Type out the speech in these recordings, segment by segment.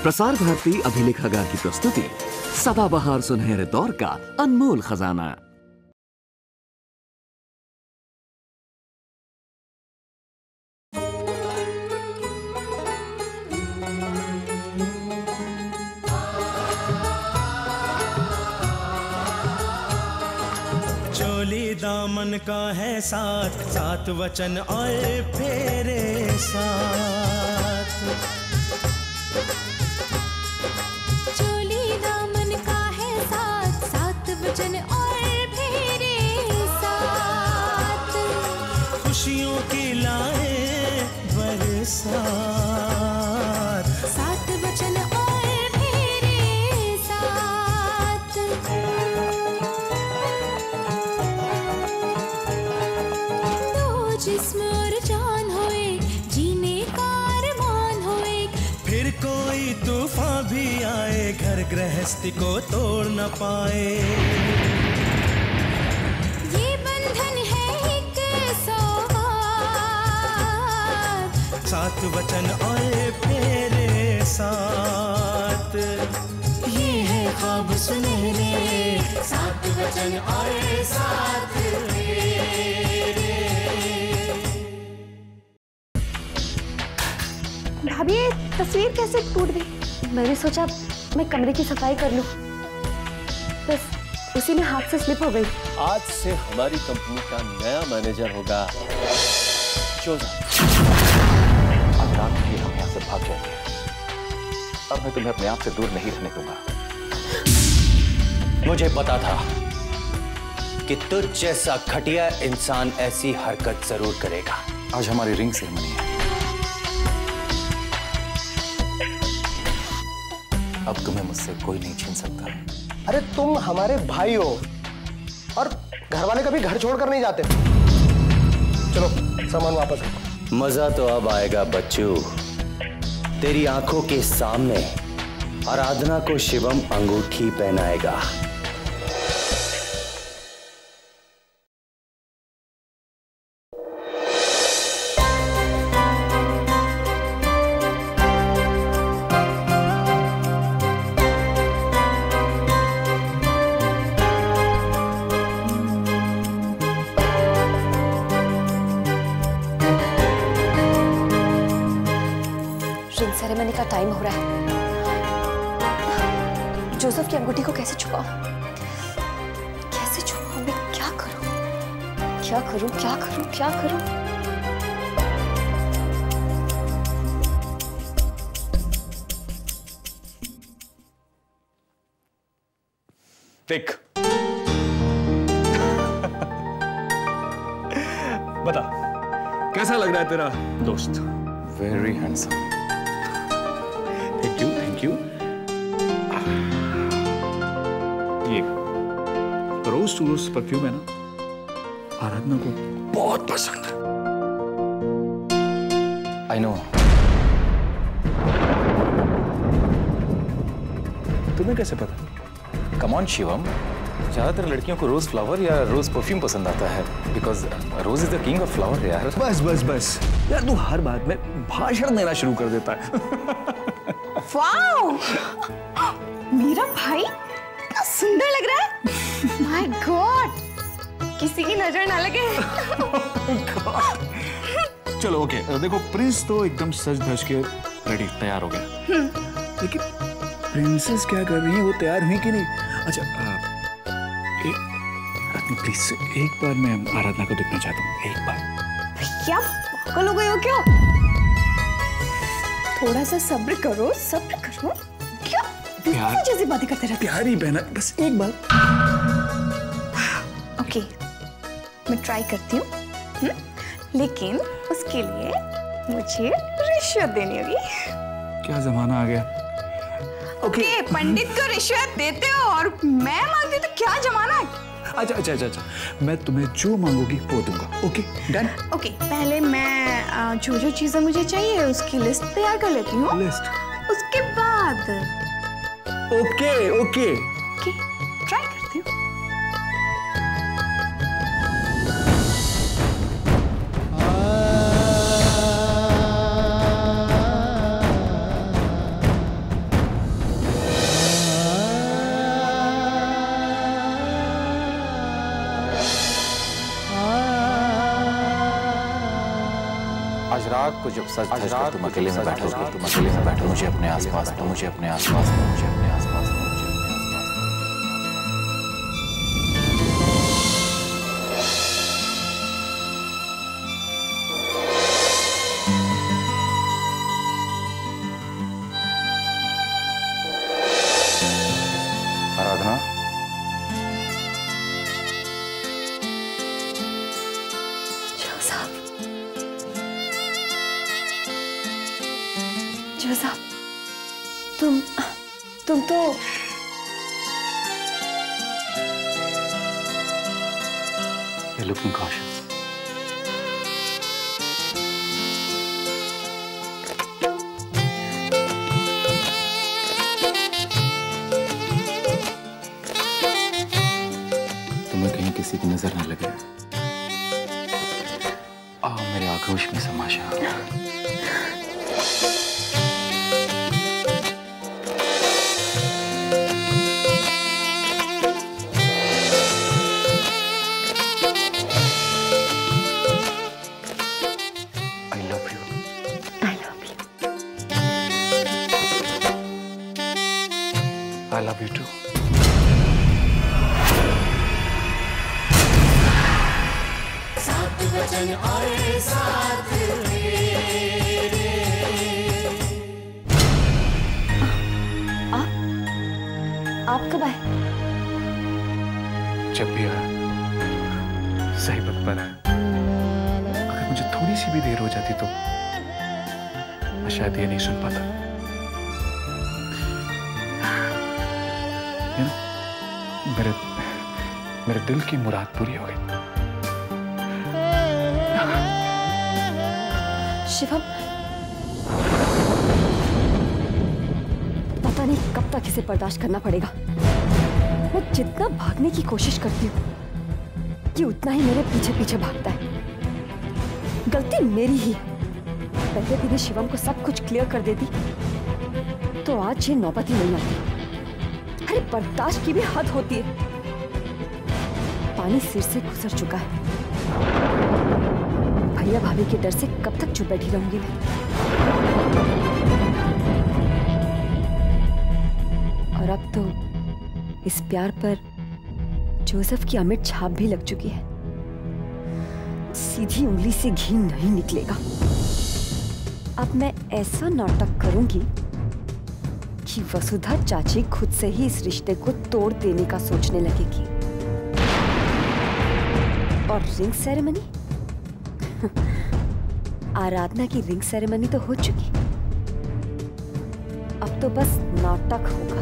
प्रसार भारती अभिलेखागार की प्रस्तुति सदाबहार सुनहरे दौर का अनमोल खजाना। चोली दामन का है साथ, सात वचन और फेरे साथ। चोली दामन का है साथ, सात वचन और फेरे साथ। खुशियों की लाए बरसात, सात वचन और फेरे साथ। दो जिस्म और जान हो एक, जीने का अरमान हो एक। फिर कोई तूफान भी आए, घर गृहस्थी को तोड़ न पाए। ये बंधन है एक सौगात, सात वचन और फेरे साथ। ये है ख्वाब सुनहरे, सात वचन और साथ फेरे। भाभी ये तस्वीर कैसे टूट गई? मैंने सोचा मैं कमरे की सफाई कर लूं, बस उसी में हाथ से स्लिप हो गई। आज से हमारी कंपनी का नया मैनेजर होगा जोसेफ। अगर आप भी हम यहाँ से भाग जाएंगे, अब मैं तुम्हें अपने आप से दूर नहीं रहने दूंगा। मुझे पता था कि तुझ जैसा घटिया इंसान ऐसी हरकत जरूर करेगा। आज हमारी रिंग सेरेमनी है, अब तुम्हें मुझसे कोई नहीं छीन सकता। अरे तुम हमारे भाई हो और घर वाले कभी घर छोड़कर नहीं जाते। चलो सामान वापस रखो। मजा तो अब आएगा बच्चू। तेरी आंखों के सामने आराधना को शिवम अंगूठी पहनाएगा। रिंग सेरेमनी का टाइम हो रहा है। जोसेफ की अंगूठी को कैसे छुपाऊं? कैसे छुपाऊं? मैं क्या करूं? क्या करूं? क्या करूं? क्या करूं? देख बता कैसा लग रहा है तेरा दोस्त? Very handsome. Thank you thank you. ये रोज टू रोज परफ्यूम है ना, आराधना को बहुत पसंद है। I know. तुम्हें कैसे पता? कम ऑन शिवम, ज्यादातर लड़कियों को रोज फ्लावर या रोज परफ्यूम पसंद आता है, because rose is the king of flower यार। बस बस बस यार, तू हर बात में भाषण देना शुरू कर देता है। वाओ! मेरा भाई कितना सुंदर लग रहा है। My God! किसी की नजर ना लगे। चलो ओके, देखो प्रिंस तो एकदम सज धज के रेडी तैयार हो गया, लेकिन प्रिंसेस क्या कर रही है? वो तैयार हुई कि नहीं? अच्छा प्लीज एक बार मैं आराधना को देखना चाहता हूँ, एक बार। भैया पागल हो गए हो क्या? थोड़ा सा सब्र करो, सब्र करो। क्या प्यार जैसी बातें करते रहते? प्यारी बहना, बस एक बार। ओके, मैं ट्राई करती हूँ, लेकिन उसके लिए मुझे रिश्वत देनी होगी। क्या जमाना आ गया। ओके, पंडित को रिश्वत देते हो और मैं मांगती हूँ, तो क्या जमाना है? अच्छा अच्छा अच्छा अच्छा, मैं तुम्हें जो मांगोगी वो दूंगा। Okay done. ओके, पहले मैं जो जो चीजें मुझे चाहिए उसकी लिस्ट तैयार कर लेती हूँ। लिस्ट? उसके बाद ओके ओके ओके, ट्राई करती हूँ। आज रात को जब सच धज कर तुम अकेले में बैठोगे, तुम अकेले में बैठो, मुझे अपने आसपास, मुझे अपने आसपास, मुझे अपने आसपास, आराधना, जो साहब, तुम तो You're looking cautious. तुम्हें कहीं किसी की नजर न लगे। आओ मेरे आगोश में समा जाओ। I love you too. सात वचन और साथ आप कब आए? जब भी आया सही वक्त पर आया। अगर मुझे थोड़ी सी भी देर हो जाती तो मैं शायद ये नहीं सुन पाता। मेरे दिल की मुराद पूरी हो गई। शिवम, पता नहीं कब तक इसे बर्दाश्त करना पड़ेगा। मैं जितना भागने की कोशिश करती हूँ कि उतना ही मेरे पीछे पीछे भागता है। गलती मेरी ही। पहले दिन ही शिवम को सब कुछ क्लियर कर देती तो आज ये नौबत ही नहीं आती। अरे बर्दाश्त की भी हद होती है। पानी सिर से गुजर चुका है। भैया भाभी के डर से कब तक चुप बैठी रहूंगी मैं? और अब तो इस प्यार पर जोसेफ की अमिट छाप भी लग चुकी है। सीधी उंगली से घी नहीं निकलेगा। अब मैं ऐसा नाटक करूंगी कि वसुधा चाची खुद से ही इस रिश्ते को तोड़ देने का सोचने लगेगी। और रिंग सेरेमनी? आराधना की रिंग सेरेमनी तो हो चुकी। अब तो बस नाटक होगा।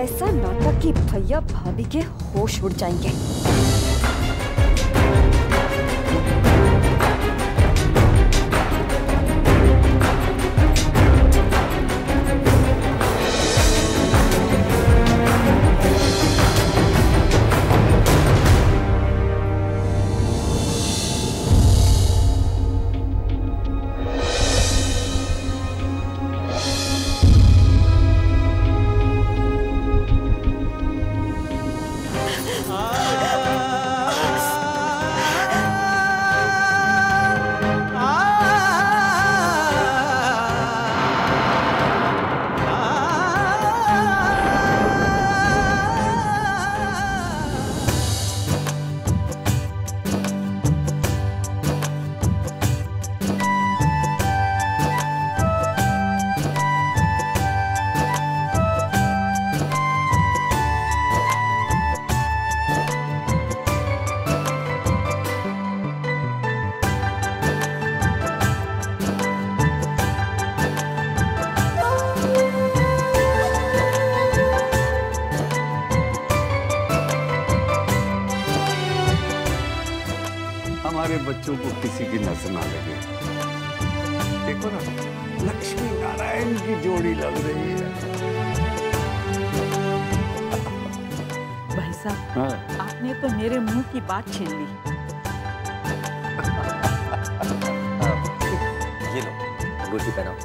ऐसा नाटक कि भैया भाभी के होश उड़ जाएंगे। हमारे बच्चों को किसी की नजर ना लगे। देखो ना, लक्ष्मी नारायण की जोड़ी लग रही है। भाई साहब, आपने तो मेरे मुंह की बात छीन ली। ये लो, अंगूठी पहनाओ।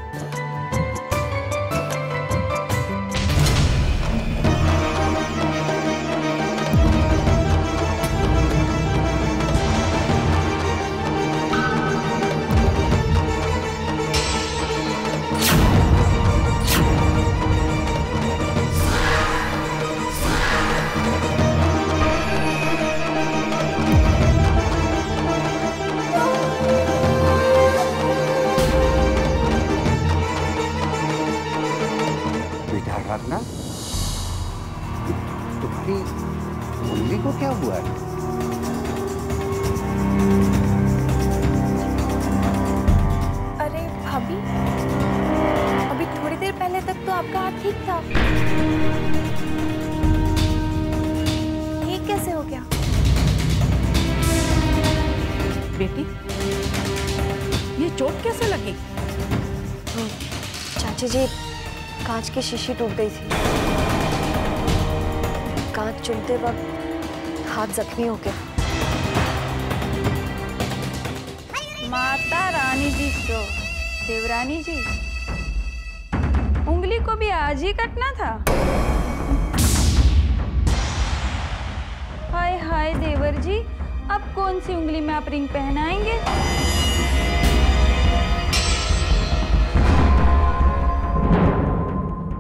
चोट कैसे लगी? चाची जी, कांच की शीशी टूट गई थी। कांच चुनते वक्त हाथ जख्मी हो गया। माता रानी जी तो देवरानी जी, उंगली को भी आज ही कटना था। हाय हाय देवर जी, अब कौन सी उंगली में आप रिंग पहनाएंगे?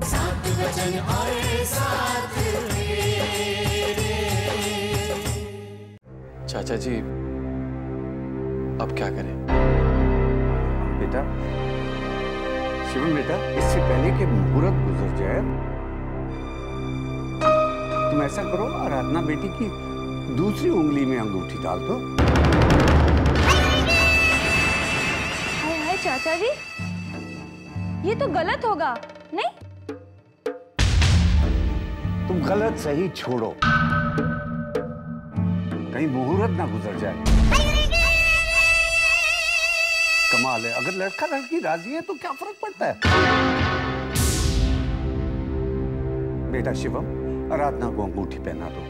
सात वचन और साथ फेरे। चाचा जी, अब क्या करें? बेटा शिवम, बेटा इससे पहले कि मुहूर्त गुजर जाए, तुम ऐसा करो, आराधना बेटी की दूसरी उंगली में अंगूठी डाल दो। हाय हाय चाचा जी, ये तो गलत होगा, नहीं? तुम गलत सही छोड़ो, कहीं मुहूर्त ना गुजर जाए। कमाल है, अगर लड़का लड़की राजी है तो क्या फर्क पड़ता है। बेटा शिवम, आराधना को अंगूठी पहना दो।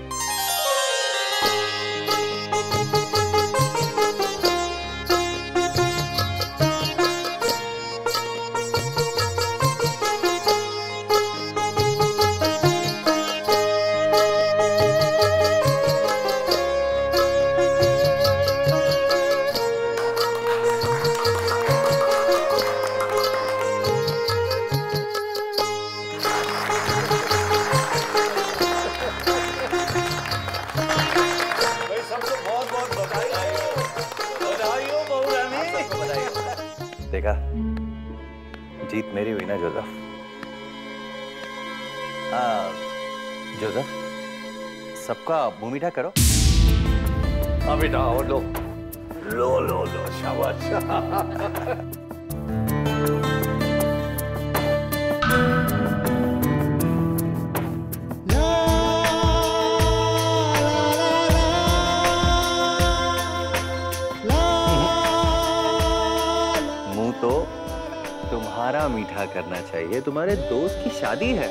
देखा, जीत मेरी हुई ना जोसेफ? जोसेफ, सबका मुंह मीठा करो। हाँ बेटा, और लो लो लो लो, शाबाश। तुम्हारा मीठा करना चाहिए, तुम्हारे दोस्त की शादी है।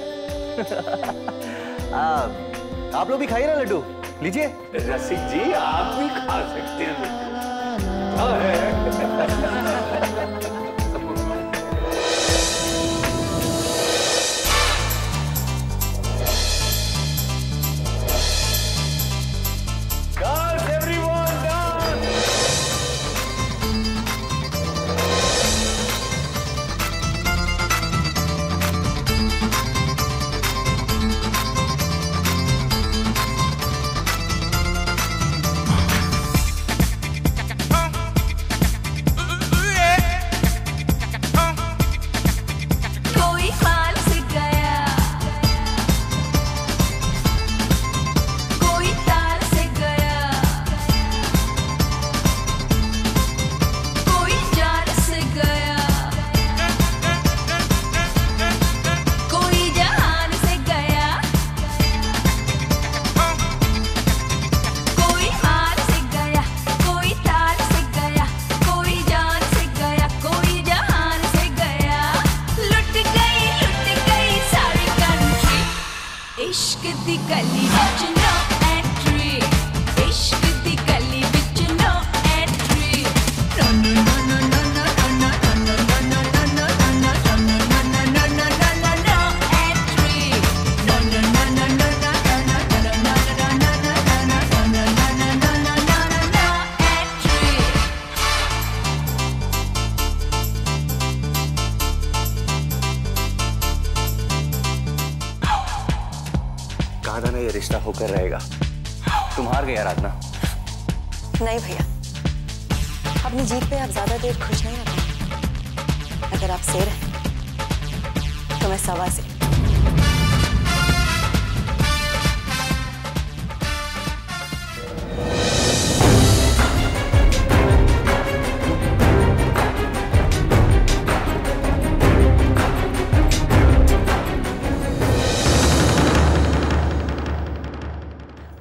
आप लोग भी खाइए ना लड्डू, लीजिए। रसिक जी, आप भी खा सकते हैं। कहा था ना ये रिश्ता होकर रहेगा। तुम हार गई आराधना। नहीं भैया, अपनी जीत पे आप ज्यादा देर खुश नहीं होते। अगर आप शेर हैं तो मैं सवा से।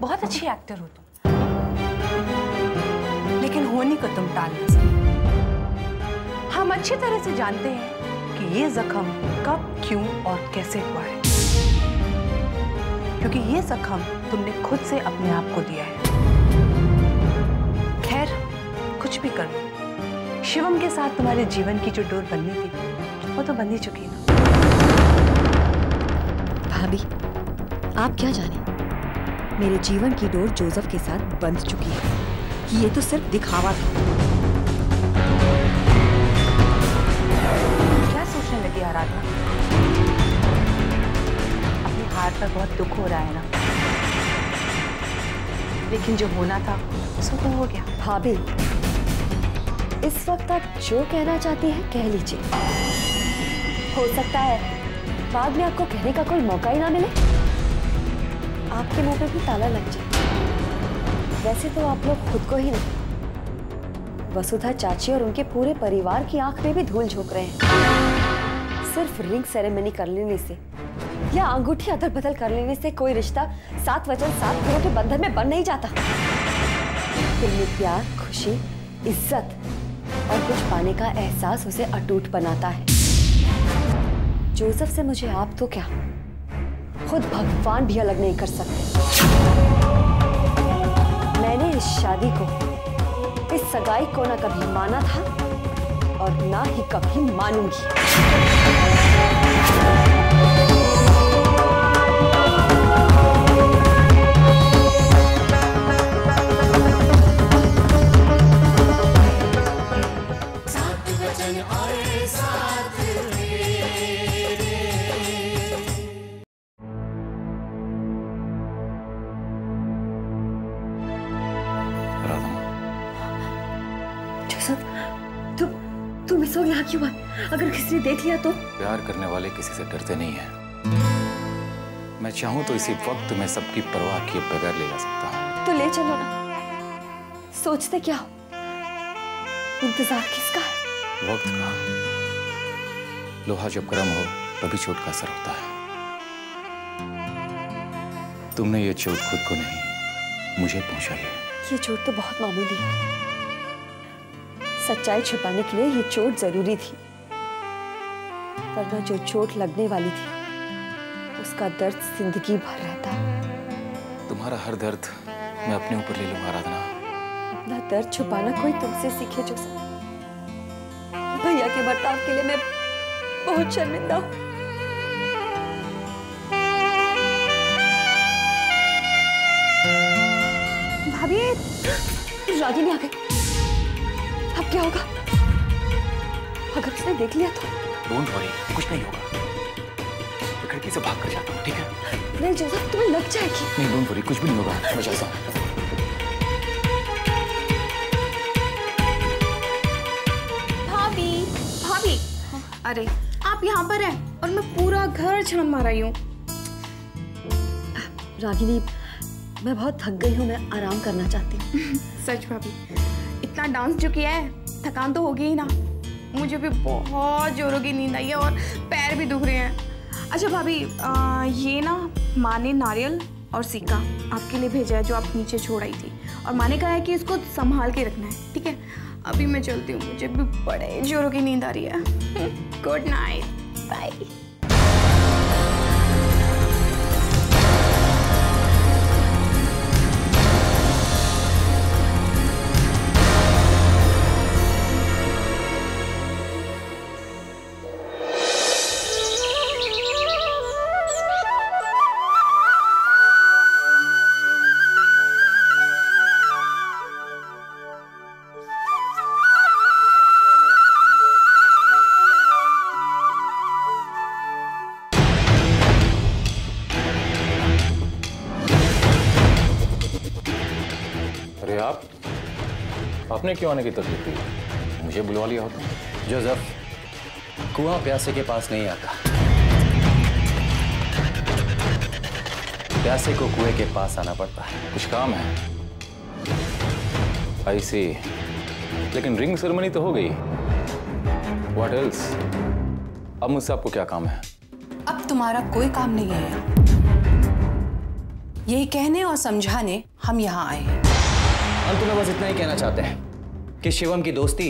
बहुत अच्छी एक्टर हो तुम, लेकिन होनी को तुम टाल नहीं सकते। अच्छी तरह से जानते हैं कि ये जख्म कब, क्यों और कैसे हुआ है, क्योंकि ये जख्म तुमने खुद से अपने आप को दिया है। खैर, कुछ भी करो, शिवम के साथ तुम्हारे जीवन की जो डोर बंधनी थी वो तो बंध ही चुकी ना। भाभी, आप क्या जाने, मेरे जीवन की डोर जोसेफ के साथ बंध चुकी है। ये तो सिर्फ दिखावा था। क्या सोचने लगी आराधना? अपनी हार पर बहुत दुख हो रहा है ना, लेकिन जो होना था सो तो हो गया। भाभी, इस वक्त आप जो कहना चाहती हैं कह लीजिए। हो सकता है बाद में आपको कहने का कोई मौका ही ना मिले, आपके मुंह पे भी ताला लग जाए। वैसे तो आप लोग खुद को ही नहीं, वसुधा चाची और उनके पूरे परिवार की आंख में भी धूल झोंक रहे हैं। सिर्फ रिंग सेरेमनी कर लेने से या अंगूठी अदल बदल कर लेने से कोई रिश्ता 7 वचन 7 घरों के बंधन में बन नहीं जाता। दिल में प्यार, खुशी, इज्जत और कुछ पाने का एहसास उसे अटूट बनाता है। जोसेफ से मुझे आप तो क्या, खुद भगवान भी अलग नहीं कर सकते। मैंने इस शादी को, इस सगाई को ना कभी माना था और ना ही कभी मानूंगी। तुम इस वक्त यहाँ क्यों आए? अगर किसी ने देख लिया तो? प्यार करने वाले किसी से डरते नहीं हैं। मैं चाहूं तो इसी वक्त मैं सबकी परवाह किए बगैर ले जा सकता हूं। तो ले चलो ना, सोचते क्या हो? इंतजार किसका है? वक्त का। लोहा जब गर्म हो तभी चोट का असर होता है। तुमने ये चोट खुद को नहीं, मुझे पहुंचाई है। ये चोट तो बहुत मामूली है। सच्चाई छिपाने के लिए ये चोट जरूरी थी, वरना जो चोट लगने वाली थी उसका दर्द जिंदगी भर रहता। तुम्हारा हर दर्द मैं अपने ऊपर ले लूंगा आराधना। अपना दर्द छुपाना कोई तुमसे सीखे जोसेफ। भैया के बर्ताव के लिए मैं बहुत शर्मिंदा हूँ। भाभी, रागिनी आ गई। अब क्या होगा? अगर उसने देख लिया तो? डोंट वरी, कुछ नहीं होगा। मैं खिड़की से भाग कर जाता हूँ, ठीक है? नहीं जोसेफ, तुम्हें लग जाएगी। नहीं, डोंट वरी, कुछ भी नहीं होगा। मैं चलता हूँ। भाभी, भाभी, अरे आप यहाँ पर हैं और मैं पूरा घर छान मार रही हूँ। रागिनी, मैं बहुत थक गई हूँ, मैं आराम करना चाहती हूँ। सच भाभी, इतना डांस जो किया है, थकान तो होगी ही ना। मुझे भी बहुत जोरों की नींद आई है और पैर भी दुख रहे हैं। अच्छा भाभी, ये ना माँ ने नारियल और सिक्का आपके लिए भेजा है जो आप नीचे छोड़ आई थी, और माँ ने कहा है कि इसको संभाल के रखना है, ठीक है? अभी मैं चलती हूँ, मुझे भी बड़े जोरों की नींद आ रही है। Good night, bye. आपने क्यों आने की तकलीफ की? मुझे बुलवा लिया होता। जोसेफ, कुआं प्यासे के पास नहीं आता, प्यासे को कुएं के पास आना पड़ता है। कुछ काम है? आई सी, लेकिन रिंग सेरेमनी तो हो गई। What else? अब मुझसे आपको क्या काम है? अब तुम्हारा कोई काम नहीं है यहाँ। यही कहने और समझाने हम यहाँ आए हैं। अंत में बस इतना ही कहना चाहते हैं कि शिवम की दोस्ती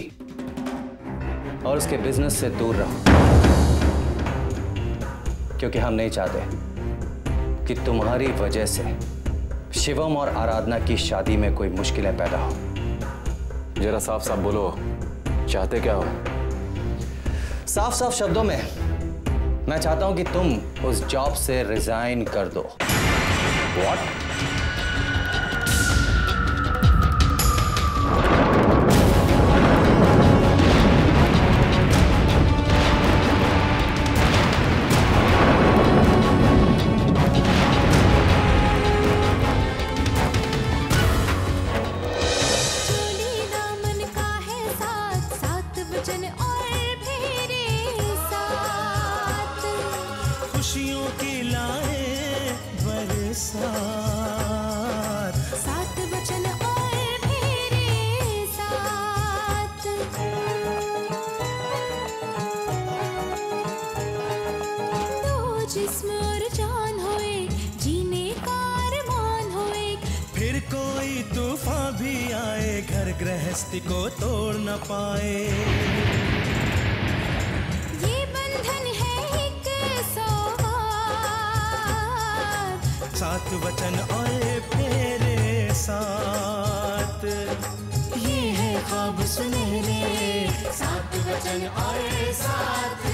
और उसके बिजनेस से दूर रहो, क्योंकि हम नहीं चाहते कि तुम्हारी वजह से शिवम और आराधना की शादी में कोई मुश्किलें पैदा हो। जरा साफ साफ बोलो, चाहते क्या हो? साफ साफ शब्दों में मैं चाहता हूं कि तुम उस जॉब से रिजाइन कर दो। What? खुशियों की लाए बरसात, सात वचन और मेरे साथ। दो जिस्म और जान होए, जीने का अरमान होए। फिर कोई तूफान भी आए, घर गृहस्थी को तोड़ न पाए। ये बंधन है एक सौगात, सात वचन और फेरे साथ। ये है ख्वाब सुनहरे, सात वचन और साथ।